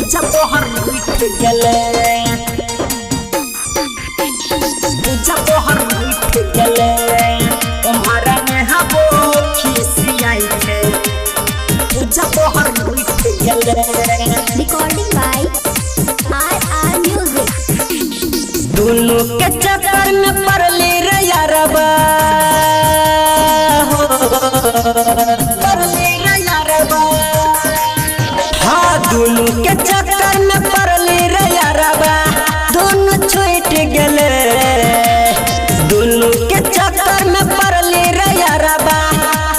पूजा तोहर उठ गेले पूजा तोहर उठ गेले तुम्हारा में हबो खिसियाई छे पूजा तोहर उठ गेले रिकॉर्डिंग बाय RR म्यूजिक। दोनों के चक्कर में पड़ली रे यारबा पड़ली रे यारबा हाँ दोनों के चक्कर में पड़ली रे यारबा दोनों छूट गेले दोनों के चक्कर में पड़ली रे यारबा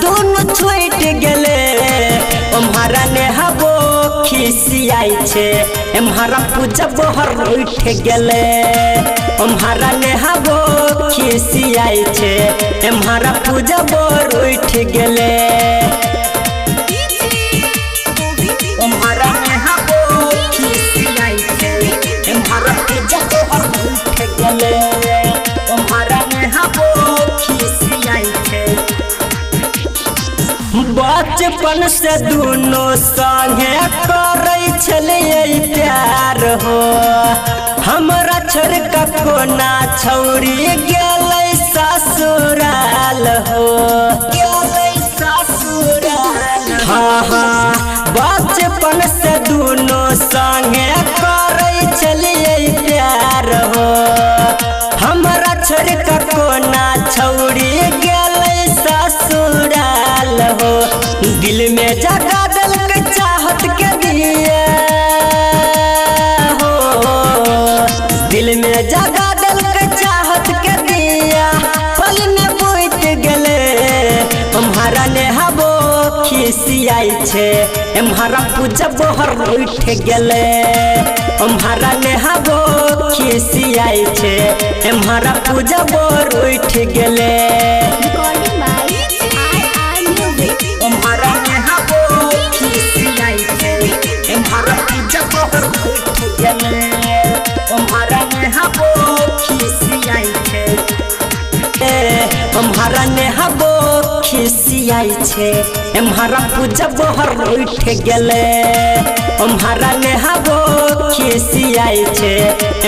दोनों छूट गेले तुम्हारा ने हबो खिसियाई छे एम्हारा पूजा बहर उठ गेले तुम्हारा ने हबो खिसियाई छे एम्हारा पूजा बहर उठ गेले तुम्हारा ने हबो खिसियाई छे एम्हारा पूजा बहर उठ गेले तुम्हारा ने हबो खिसियाई छे बचपन से दोनों संगे करे छलिए प्यार हो हमरा छोड़ के कोना छौरी गेलै ससुराल हो गेलै ससुराल हाँ हाँ बचपन से दोनों संगे करे छलिए प्यार हो हमरा छोड़ के कोना छौरी गेलै ससुराल हो दिल में जगा दल के चाहत के दिए हो दिल में जगा दल के चाहत के दिया पल में बुझ गेले तुम्हारा ने हबो खिसियाई छे एम्हारा पूजा बहर उठ गेले तुम्हारा ने हबो खिसियाई छे एम्हारा पूजा बहर उठ गेले रिकॉर्डिंग बाय RR म्यूजिक। तुम्हारा ने हबो खिसियाई छे एम्हारा पूजा बहर उठ गेले तुम्हारा ने हबो खिसियाई छे तुम्हारा ने हबो खिसियाई छे एम्हारा पूजा बहर उठ गेले तुम्हारा ने हबो खिसियाई छे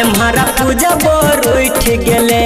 एम्हारा पूजा बहर उठ गेले।